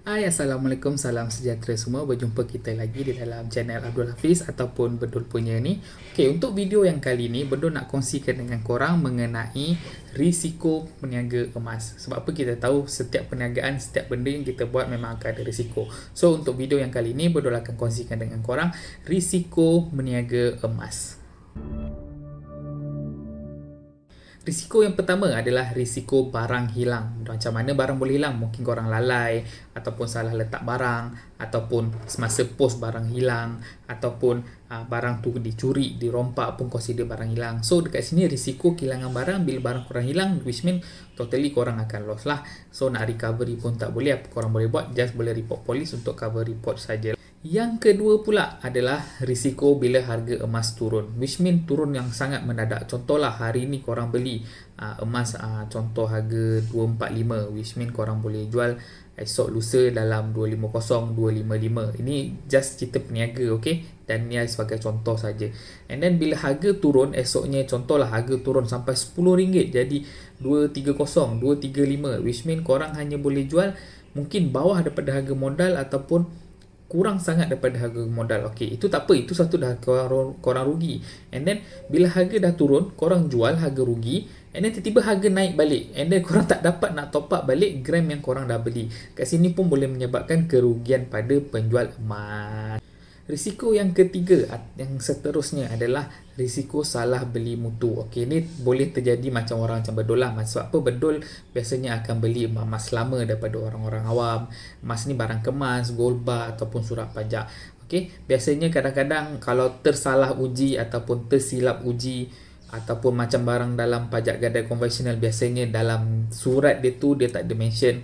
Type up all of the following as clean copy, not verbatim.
Hai, Assalamualaikum, salam sejahtera semua. Berjumpa kita lagi di dalam channel Abdul Hafiz ataupun Bedul punya ni. Okey, untuk video yang kali ni, Bedul nak kongsikan dengan korang mengenai risiko peniaga emas. Sebab apa kita tahu setiap perniagaan, setiap benda yang kita buat memang akan ada risiko. So, untuk video yang kali ni, Bedul akan kongsikan dengan korang risiko meniaga emas. Risiko yang pertama adalah risiko barang hilang. Macam mana barang boleh hilang? Mungkin korang lalai, ataupun salah letak barang, ataupun semasa post barang hilang, ataupun barang tu dicuri, dirompak pun consider barang hilang. So dekat sini risiko kehilangan barang bila barang korang hilang, which mean totally korang akan loss lah. So nak recovery pun tak boleh. Apa korang boleh buat? Just boleh report polis untuk cover report saja. Yang kedua pula adalah risiko bila harga emas turun, which mean turun yang sangat mendadak. Contohlah hari ni korang beli emas, contoh harga 245, which mean korang boleh jual esok lusa dalam 250, 255. Ini just cerita peniaga, okay? Dan ni sebagai contoh saja. And then bila harga turun esoknya, contohlah harga turun sampai RM10 jadi 230, 235, which mean korang hanya boleh jual mungkin bawah daripada harga modal ataupun kurang sangat daripada harga modal. Okey, itu tak apa, itu satu dah korang rugi. And then bila harga dah turun, korang jual harga rugi, and then tiba-tiba harga naik balik, and then korang tak dapat nak top up balik gram yang korang dah beli. Kat sini pun boleh menyebabkan kerugian pada penjual emas. Risiko yang ketiga, yang seterusnya adalah risiko salah beli mutu. Okey, ni boleh terjadi macam orang macam Bedul lah. Sebab apa? Bedul biasanya akan beli emas lama daripada orang-orang awam. Emas ni barang kemas, gold bar ataupun surat pajak. Okey, biasanya kadang-kadang kalau tersalah uji ataupun tersilap uji, ataupun macam barang dalam pajak gadai konvensional, biasanya dalam surat dia tu dia tak ada mention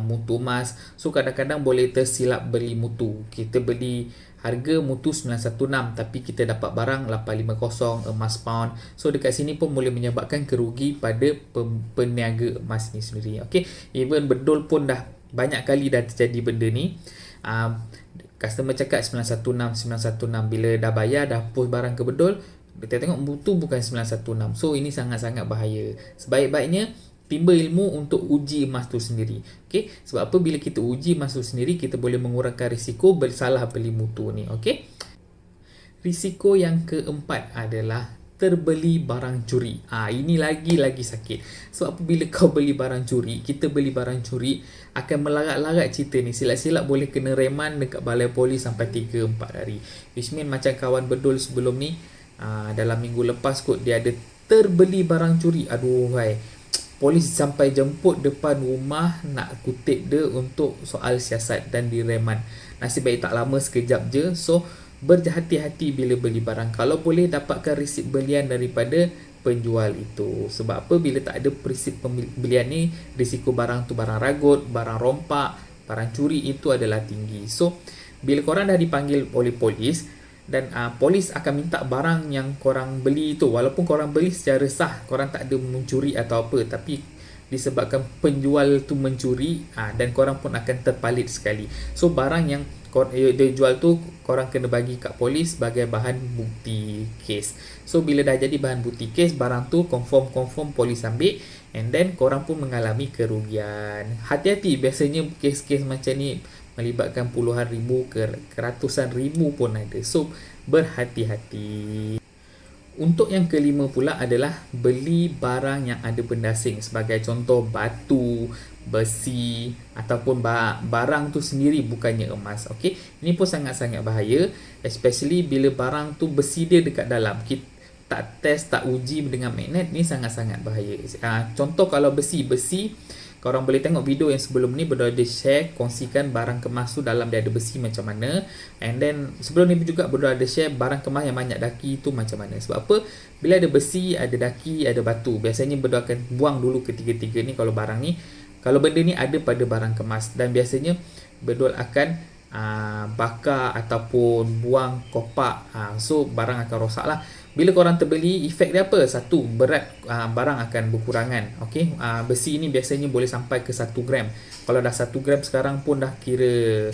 mutu emas. So kadang-kadang boleh tersilap beli mutu. Kita beli harga mutu 916 tapi kita dapat barang 850 emas pound. So dekat sini pun boleh menyebabkan kerugi pada peniaga emas ni sendiri. Okey, even Bedul pun dah banyak kali dah terjadi benda ni. Customer cakap 916 bila dah bayar, dah post barang ke Bedul, kita tengok mutu bukan 916. So ini sangat-sangat bahaya. Sebaik-baiknya timba ilmu untuk uji emas tu sendiri. Okey, sebab apa? Bila kita uji emas tu sendiri, kita boleh mengurangkan risiko bersalah beli mutu ni. Okey. Risiko yang keempat adalah terbeli barang curi. Ini lagi sakit. Sebab apa? Bila kau beli barang curi, kita beli barang curi, akan melarat-larat cerita ni. Silap-silap boleh kena reman dekat balai polis sampai 3-4 hari. Which mean macam kawan Bedul sebelum ni, dalam minggu lepas kot, dia ada terbeli barang curi. Aduh, hai. Polis sampai jemput depan rumah nak kutip dia untuk soal siasat dan direman. Nasib baik tak lama, sekejap je. So, berhati-hati bila beli barang. Kalau boleh dapatkan resit belian daripada penjual itu. Sebab apa? Bila tak ada resit pembelian ni, risiko barang tu barang ragut, barang rompak, barang curi itu adalah tinggi. So, bila korang dah dipanggil oleh polis, dan polis akan minta barang yang korang beli tu, walaupun korang beli secara sah, korang tak ada mencuri atau apa, tapi disebabkan penjual tu mencuri, dan korang pun akan terpalit sekali. So barang yang dia jual tu, korang kena bagi kat polis sebagai bahan bukti kes. So bila dah jadi bahan bukti kes, barang tu confirm polis ambil, and then korang pun mengalami kerugian. Hati-hati, biasanya kes-kes macam ni melibatkan puluhan ribu ke ratusan ribu pun ada. So berhati-hati. Untuk yang kelima pula adalah beli barang yang ada benda asing. Sebagai contoh batu, besi ataupun barang tu sendiri bukannya emas. Okey, ini pun sangat-sangat bahaya, especially bila barang tu besi dia dekat dalam. Kita tak test, tak uji dengan magnet, ni sangat-sangat bahaya. Contoh kalau besi, korang boleh tengok video yang sebelum ni, Bedul ada share, kongsikan barang kemas tu dalam dia ada besi macam mana. And then sebelum ni juga Bedul ada share barang kemas yang banyak daki tu macam mana. Sebab apa? Bila ada besi, ada daki, ada batu, biasanya Bedul akan buang dulu ketiga-tiga ni kalau barang ni, kalau benda ni ada pada barang kemas. Dan biasanya Bedul akan bakar ataupun buang kopak. So barang akan rosak lah. Bila korang terbeli, efek dia apa? Satu, berat barang akan berkurangan. Okey, besi ni biasanya boleh sampai ke 1 gram. Kalau dah 1 gram sekarang pun dah kira,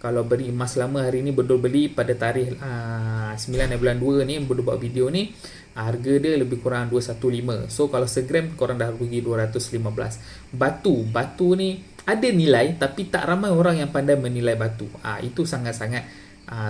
kalau beli emas lama hari ni, Bedul beli pada tarikh 9 bulan 2 ni, Bedul buat video ni, harga dia lebih kurang 215. So kalau segram korang dah rugi 215. Batu ni ada nilai tapi tak ramai orang yang pandai menilai batu. Itu sangat-sangat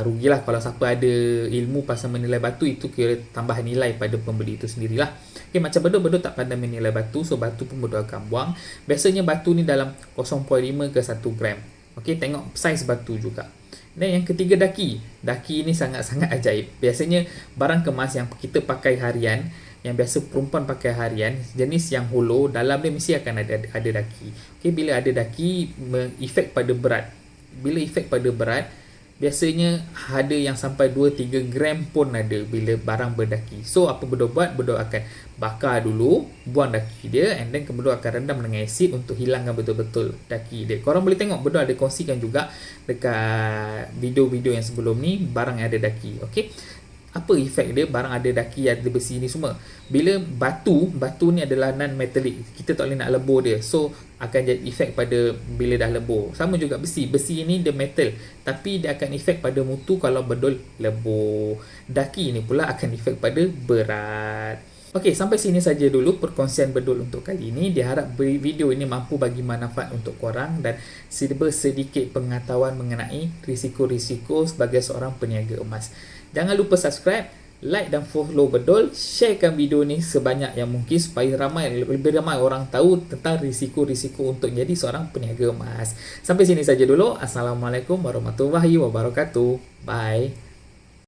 rugilah kalau siapa ada ilmu pasal menilai batu, itu kira tambah nilai pada pembeli itu sendirilah. Okay, macam bedul tak pandai menilai batu, so batu pun bedul akan buang. Biasanya batu ni dalam 0.5 ke 1 gram. Okay, tengok saiz batu juga. Dan yang ketiga, daki. Daki ni sangat-sangat ajaib. Biasanya barang kemas yang kita pakai harian, yang biasa perempuan pakai harian, jenis yang hollow, dalam dia mesti akan ada daki. Okay, bila ada daki, efek pada berat. Bila efek pada berat, biasanya ada yang sampai 2-3 gram pun ada bila barang berdaki. So apa bedul buat? Bedul akan bakar dulu, buang daki dia, and then bedul akan rendam dengan asid untuk hilangkan betul-betul daki dia. Korang boleh tengok, bedul ada kongsikan juga dekat video-video yang sebelum ni barang yang ada daki. Okay, apa efek dia barang ada daki, ada besi ni semua? Bila batu ni adalah non-metallic, kita tak boleh nak lebur dia, so akan jadi efek pada bila dah lebur. Sama juga besi ni dia metal, tapi dia akan efek pada mutu kalau bedul lebur. Daki ni pula akan efek pada berat. Okey, sampai sini saja dulu perkongsian bedul untuk kali ini. Diharap video ini mampu bagi manfaat untuk korang dan sedikit pengetahuan mengenai risiko-risiko sebagai seorang peniaga emas. Jangan lupa subscribe, like dan follow bedul, sharekan video ni sebanyak yang mungkin supaya lebih ramai orang tahu tentang risiko-risiko untuk jadi seorang peniaga emas. Sampai sini saja dulu. Assalamualaikum warahmatullahi wabarakatuh. Bye.